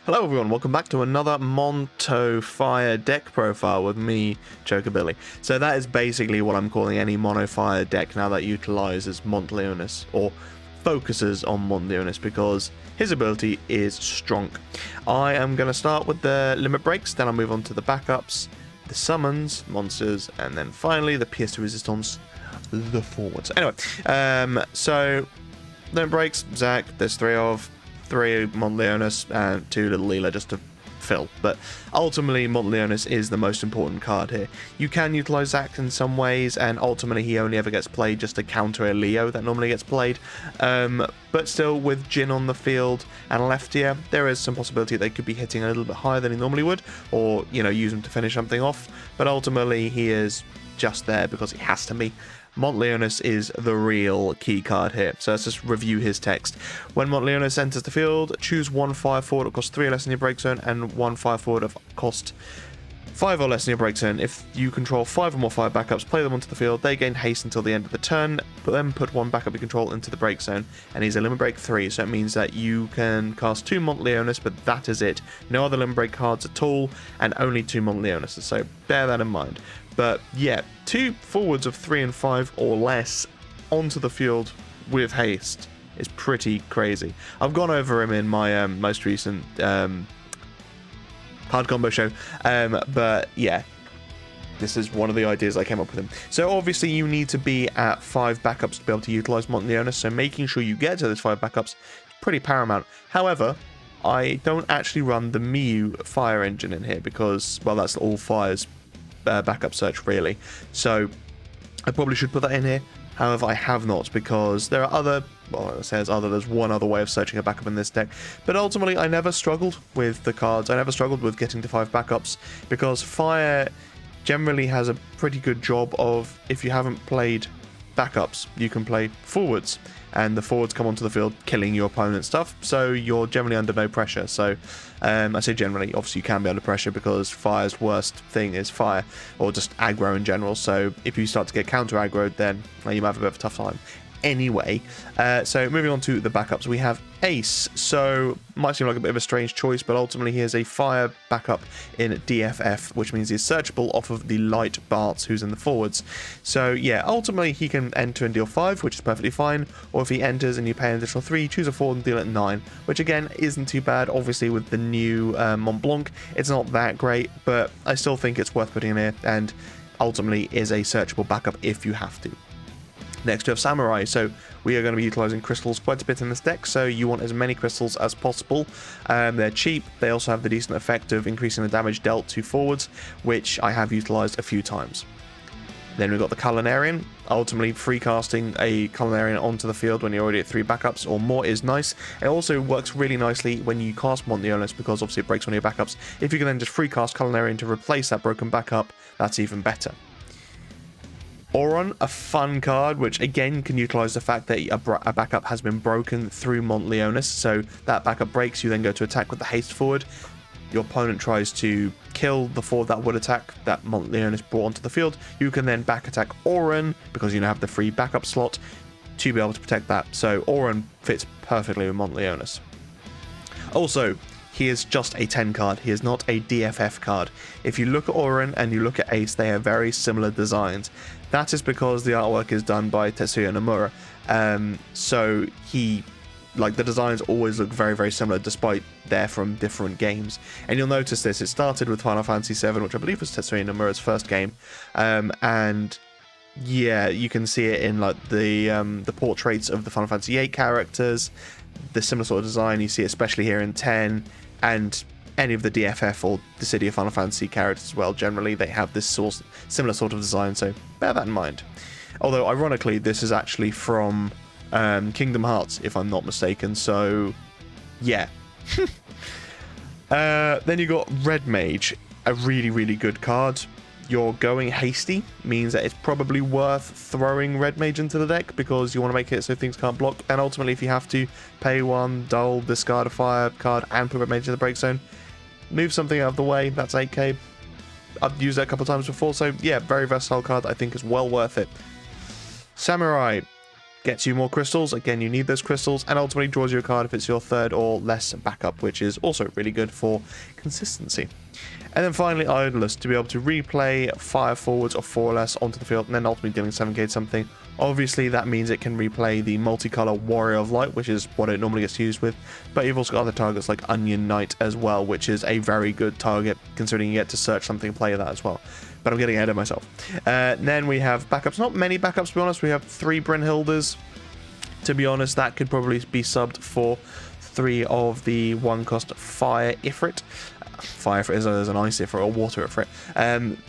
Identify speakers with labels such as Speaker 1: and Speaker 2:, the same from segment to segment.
Speaker 1: Hello everyone, welcome back to another Monto Fire deck profile with me, Chocobilly. So that is basically what I'm calling any Mono Fire deck now that utilizes Mont Leonis, or focuses on Mont Leonis, because his ability is strong. I am going to start with the limit breaks, then I'll move on to the backups, the summons, monsters, and then finally the pièce de résistance, the forwards. Anyway, so limit breaks, Zac, there's three Mont Leonis and two Little Leela just to fill, but ultimately Mont Leonis is the most important card here. You can utilize Zac in some ways, and ultimately he only ever gets played just to counter a Leo that normally gets played, but still with Jin on the field and Leftia, there is some possibility they could be hitting a little bit higher than he normally would, or use him to finish something off, but ultimately he is just there because he has to be. Mont Leonis is the real key card here, so let's just review his text. When Mont Leonis enters the field, choose one fire forward that costs 3 or less in your break zone, and one fire forward of cost 5 or less in your break zone. If you control 5 or more fire backups, play them onto the field. They gain haste until the end of the turn, but then put one backup you control into the break zone, and he's a limit break 3, so it means that you can cast 2 Mont Leonis, but that is it. No other limit break cards at all, and only 2 Mont Leonises, so bear that in mind. But yeah, 2 forwards of 3 and 5 or less onto the field with haste is pretty crazy. I've gone over him in my most recent card combo show, but yeah, this is one of the ideas I came up with him. So obviously you need to be at 5 backups to be able to utilize Mont Leonis, so making sure you get to those 5 backups is pretty paramount. However, I don't actually run the Miyu fire engine in here because, well, that's all fires backup search really, so I probably should put that in here. However, I have not, because there are other, well, it says other, there's one other way of searching a backup in this deck, but ultimately I never struggled with the cards. I never struggled with getting to 5 backups, because fire generally has a pretty good job of, if you haven't played backups, you can play forwards, and the forwards come onto the field killing your opponent's stuff, so you're generally under no pressure. So I say generally, obviously you can be under pressure because fire's worst thing is fire, or just aggro in general, so if you start to get counter aggroed, then you might have a bit of a tough time. Anyway, so moving on to the backups, we have Ace. So might seem like a bit of a strange choice, but ultimately he is a fire backup in DFF, which means he's searchable off of the light Bartz who's in the forwards. So yeah, ultimately he can enter and deal 5, which is perfectly fine, or if he enters and you pay an additional 3, choose a forward and deal at 9, which again isn't too bad. Obviously with the new Mont Blanc, it's not that great, but I still think it's worth putting in here, and ultimately is a searchable backup if you have to. Next we have Samurai, so we are going to be utilising crystals quite a bit in this deck, so you want as many crystals as possible. They're cheap, they also have the decent effect of increasing the damage dealt to forwards, which I have utilised a few times. Then we've got the Culinarian. Ultimately, free casting a Culinarian onto the field when you're already at 3 backups or more is nice. It also works really nicely when you cast Mont Leonis, because obviously it breaks one of your backups. If you can then just free cast Culinarian to replace that broken backup, that's even better. Auron, a fun card, which again can utilize the fact that a backup has been broken through Mont Leonis, so that backup breaks, you then go to attack with the haste forward. Your opponent tries to kill the forward that would attack that Mont Leonis brought onto the field. You can then back attack Auron, because you now have the free backup slot to be able to protect that. So Auron fits perfectly with Mont Leonis. Also, he is just a 10 card, he is not a DFF card. If you look at Auron and you look at Ace, they have very similar designs. That is because the artwork is done by Tetsuya Nomura, so the designs always look very, very similar, despite they're from different games. And you'll notice this, it started with Final Fantasy VII, which I believe was Tetsuya Nomura's first game, and yeah, you can see it in like the portraits of the Final Fantasy VIII characters, the similar sort of design you see especially here in 10, and any of the DFF or the City of Final Fantasy characters as well. Generally they have this similar sort of design, so bear that in mind. Although ironically this is actually from Kingdom Hearts, if I'm not mistaken, so yeah. Then you got Red Mage, a really, really good card. You're going hasty, means that it's probably worth throwing Red Mage into the deck, because you want to make it so things can't block, and ultimately if you have to, pay 1, dull, discard a fire card, and put Red Mage in the break zone, move something out of the way, that's 8k. I've used that a couple of times before, so yeah, very versatile card, I think is well worth it. Samurai. gets you more crystals. Again, you need those crystals, and ultimately draws you a card if it's your third or less backup, which is also really good for consistency. And then finally, Idlers, to be able to replay fire forwards or 4 or less onto the field, and then ultimately dealing 7k something. Obviously, that means it can replay the multicolor Warrior of Light, which is what it normally gets used with. But you've also got other targets like Onion Knight as well, which is a very good target, considering you get to search something and play that as well. But I'm getting ahead of myself. Then we have backups. Not many backups, to be honest. We have 3 Brynhilders. To be honest, that could probably be subbed for 3 of the 1-cost Fire Ifrit. Fire Ifrit is an Ice Ifrit or Water Ifrit.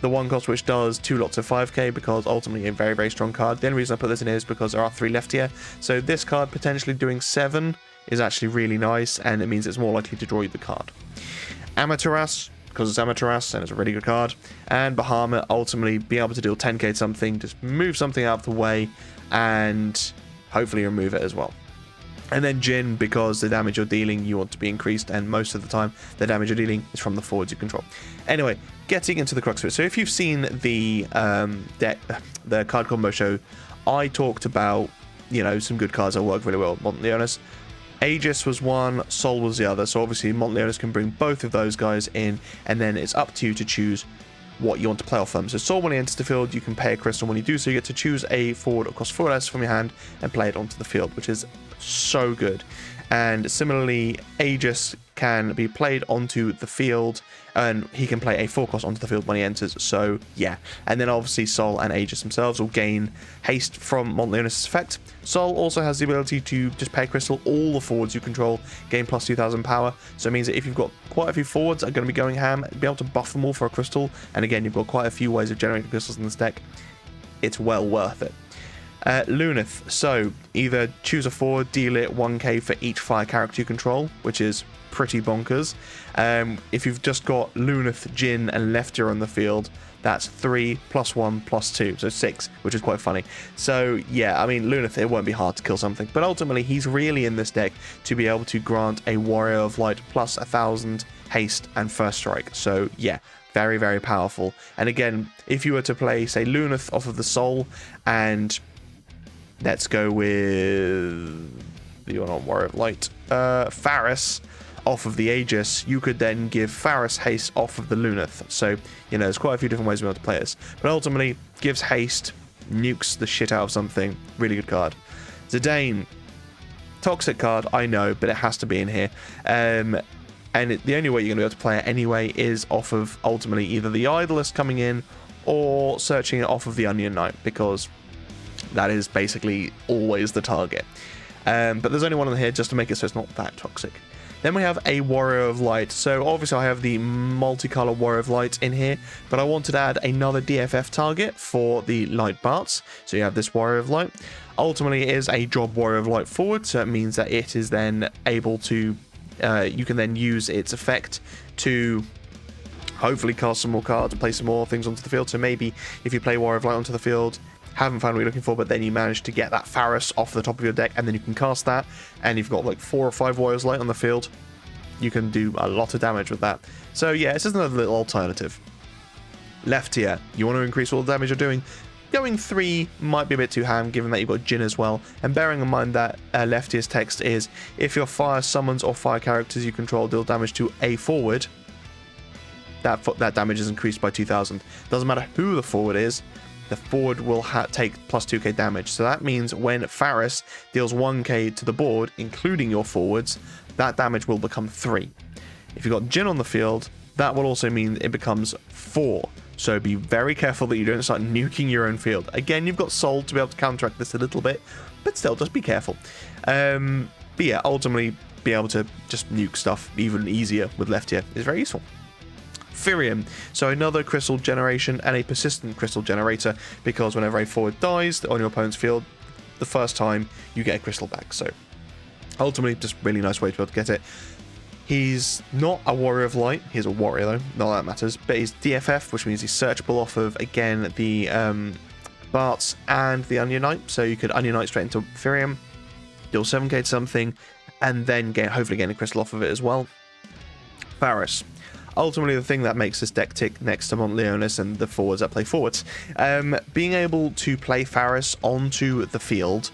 Speaker 1: The 1-cost which does 2 lots of 5k, because ultimately a very, very strong card. The only reason I put this in here is because there are 3 left here. So this card potentially doing 7 is actually really nice, and it means it's more likely to draw you the card. Amaterasu, because it's Amaterasu and it's a really good card. And Bahamut, ultimately being able to deal 10k something, just move something out of the way and hopefully remove it as well. And then Jin, because the damage you're dealing you want to be increased, and most of the time the damage you're dealing is from the forwards you control. Anyway, getting into the crux of it. So if you've seen the card combo show, I talked about, you know, some good cards that work really well. Mont Leonis. Aegis was one, Sol was the other. So obviously Mont Leonis can bring both of those guys in, and then it's up to you to choose what you want to play off them. So Sol, when he enters the field, you can pay a crystal. When you do so, you get to choose a forward across 4 less from your hand and play it onto the field, which is so good. And similarly, Aegis can be played onto the field, and he can play a 4-cost onto the field when he enters. So yeah, and then obviously Sol and Aegis themselves will gain haste from Mont Leonis' effect. Sol also has the ability to just pay a crystal. All the forwards you control gain plus 2000 power, so it means that if you've got quite a few forwards that are going to be going ham, be able to buff them all for a crystal. And again, you've got quite a few ways of generating crystals in this deck. It's well worth it. Luneth, so either choose a forward, deal it 1k for each fire character you control, which is pretty bonkers. If you've just got Luneth, Jin, and Leftyr on the field, that's 3 + 1 + 2, so 6, which is quite funny. So yeah, I mean, Luneth, it won't be hard to kill something, but ultimately he's really in this deck to be able to grant a Warrior of Light plus 1000 haste and first strike. So yeah, very, very powerful. And again, if you were to play, say, Luneth off of the Sol, and let's go with the Warrior of Light, Faris off of the Aegis, you could then give Faris haste off of the Luneth. So, you know, there's quite a few different ways we want to play this. But ultimately, gives haste, nukes the shit out of something. Really good card. Zidane, toxic card, I know, but it has to be in here. And the only way you're going to be able to play it anyway is off of, ultimately, either the Idolist coming in or searching it off of the Onion Knight, because that is basically always the target. But there's only one on here just to make it so it's not that toxic. Then we have a Warrior of Light. So obviously I have the multicolor Warrior of Light in here, but I wanted to add another DFF target for the Light Barts. So you have this Warrior of Light. Ultimately, it is a job Warrior of Light forward, so it means that it is then able to, you can then use its effect to hopefully cast some more cards and play some more things onto the field. So maybe if you play Warrior of Light onto the field, haven't found what you're looking for, but then you manage to get that Faris off the top of your deck, and then you can cast that, and you've got like 4 or 5 Warriors Light on the field. You can do a lot of damage with that. So yeah, it's just another little alternative. Leftyr, you want to increase all the damage you're doing. Going 3 might be a bit too ham, given that you've got Jin as well. And bearing in mind that Leftyr's text is, if your fire summons or fire characters you control deal damage to a forward, that damage is increased by 2000. Doesn't matter who the forward is, the forward will take plus 2k damage. So that means when Faris deals 1k to the board, including your forwards, that damage will become 3. If you've got Jin on the field, that will also mean it becomes 4. So be very careful that you don't start nuking your own field. Again, you've got Sol to be able to counteract this a little bit, but still, just be careful. But yeah, ultimately, be able to just nuke stuff even easier with Leftyr is very useful. Firium, so another crystal generation and a persistent crystal generator, because whenever a forward dies on your opponent's field, the first time you get a crystal back. So ultimately, just really nice way to be able to get it. He's not a Warrior of Light, he's a Warrior though, not that matters, but he's DFF, which means he's searchable off of, again, the Barts and the Onion Knight. So you could Onion Knight straight into Firium, deal 7k to something, and then hopefully gain a crystal off of it as well. Faris. Ultimately, the thing that makes this deck tick next to Mont Leonis and the forwards that play forwards, being able to play Faris onto the field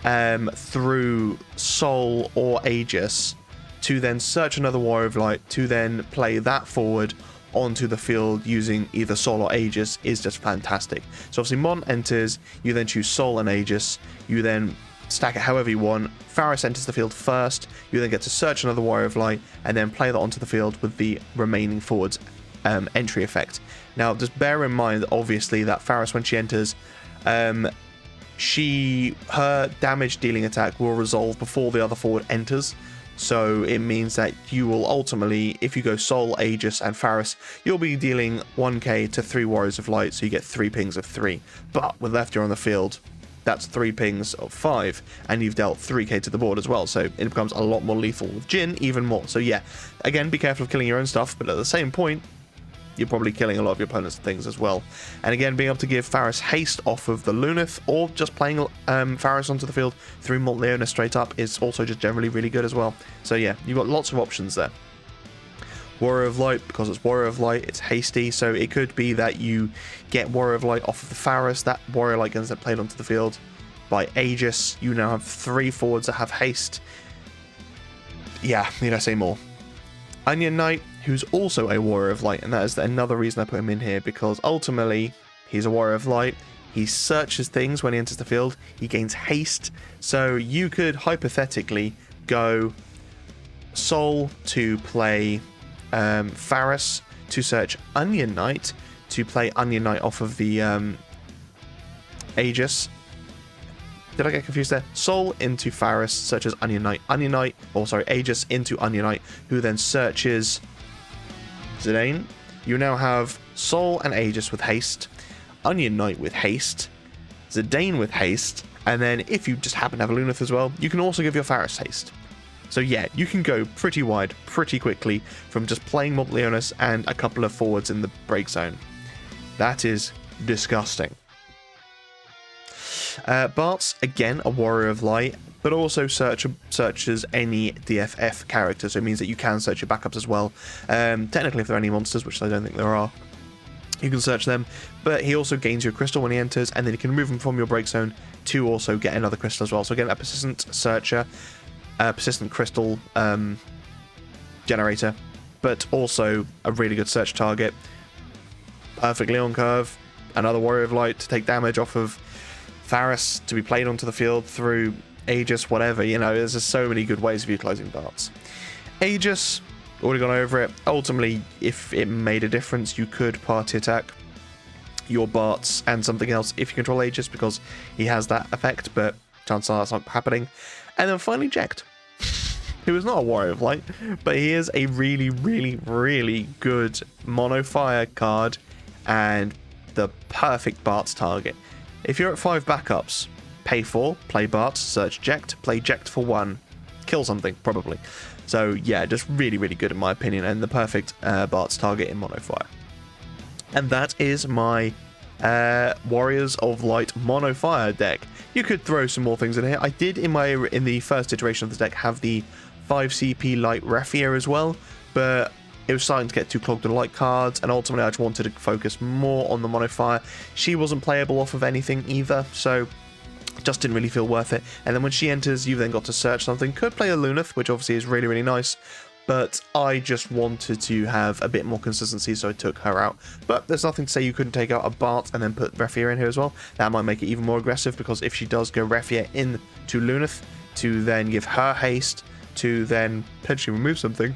Speaker 1: through Soul or Aegis to then search another Warrior of Light to then play that forward onto the field using either Soul or Aegis is just fantastic. So obviously Mont enters, you then choose Soul and Aegis, you then stack it however you want. Faris enters the field first, you then get to search another Warrior of Light and then play that onto the field with the remaining forwards entry effect. Now just bear in mind obviously that Faris, when she enters, her damage dealing attack will resolve before the other forward enters. So it means that you will ultimately, if you go Soul, Aegis, and Faris, you'll be dealing 1k to 3 Warriors of Light, so you get 3 pings of 3. But with Lefty on the field, that's 3 pings of 5, and you've dealt 3k to the board as well, so it becomes a lot more lethal. With Jhin, even more. So yeah, again, be careful of killing your own stuff, but at the same point, you're probably killing a lot of your opponent's things as well. And again, being able to give Faris haste off of the Lunith, or just playing Faris onto the field through Mont Leona straight up is also just generally really good as well. So yeah, you've got lots of options there. Warrior of Light, because it's Warrior of Light, it's hasty, so it could be that you get Warrior of Light off of the Faris, that Warrior of Light gets played onto the field by Aegis. You now have 3 forwards that have haste. Yeah, need I say more? Onion Knight, who's also a Warrior of Light, and that is another reason I put him in here, because ultimately he's a Warrior of Light. He searches things when he enters the field, he gains haste, so you could hypothetically go Soul to play Faris, to search Onion Knight, to play Onion Knight off of the Aegis. Did I get confused there? Soul into Faris, searches Onion Knight. Aegis into Onion Knight, who then searches Zidane. You now have Soul and Aegis with haste, Onion Knight with haste, Zidane with haste, and then if you just happen to have a Lunith as well, you can also give your Faris haste. So yeah, you can go pretty wide, pretty quickly, from just playing Mont Leonis and a couple of forwards in the break zone. That is disgusting. Bart's, again, a Warrior of Light, but also searches any DFF character, so it means that you can search your backups as well. Technically, if there are any monsters, which I don't think there are, you can search them, but he also gains your crystal when he enters, and then you can remove him from your break zone to also get another crystal as well. So again, a persistent searcher, a persistent crystal generator, but also a really good search target. Perfectly on curve, another Warrior of Light to take damage off of Faris, to be played onto the field through Aegis, whatever, you know, there's just so many good ways of utilizing Barts. Aegis, already gone over it. Ultimately, if it made a difference, you could party attack your Barts and something else if you control Aegis, because he has that effect, but chances are that's not happening. And then finally, Jecht, who is not a Warrior of Light, but he is a really, really, really good mono fire card and the perfect Bart's target. If you're at 5 backups, pay 4, play Bart, search Jecht, play Jecht for 1, kill something, probably. So yeah, just really, really good in my opinion, and the perfect Bart's target in mono fire. And that is my Warriors of Light mono fire deck. You could throw some more things in here. I did in the first iteration of the deck have the 5 CP Light Refia as well, but it was starting to get too clogged with light cards, and ultimately I just wanted to focus more on the mono fire. She wasn't playable off of anything either, so just didn't really feel worth it. And then when she enters, you then got to search something. Could play a Lunith, which obviously is really, really nice, but I just wanted to have a bit more consistency, so I took her out. But there's nothing to say you couldn't take out a Bart and then put Refia in here as well. That might make it even more aggressive, because if she does go Refia into Lunith, to then give her haste, to then potentially remove something,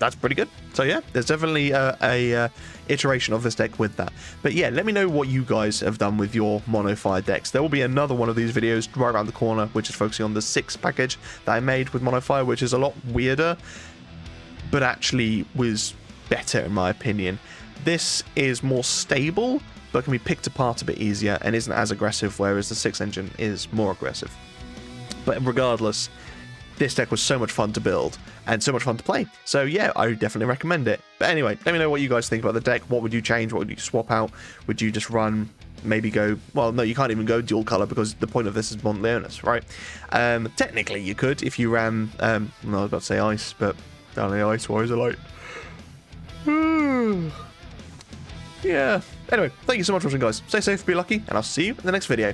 Speaker 1: that's pretty good. So yeah, there's definitely a iteration of this deck with that. But yeah, let me know what you guys have done with your mono fire decks. There will be another one of these videos right around the corner, which is focusing on the 6 package that I made with mono fire, which is a lot weirder, but actually was better in my opinion. This is more stable, but can be picked apart a bit easier and isn't as aggressive, whereas the 6 engine is more aggressive. But regardless, this deck was so much fun to build and so much fun to play. So yeah, I definitely recommend it. But anyway, let me know what you guys think about the deck. What would you change? What would you swap out? Would you just run, maybe go, well, no, you can't even go dual color, because the point of this is Mont Leonis, right? Technically you could if you ran, no, I was about to say ice, but only ice warriors are light. Yeah. Anyway, thank you so much for watching, guys. Stay safe, be lucky, and I'll see you in the next video.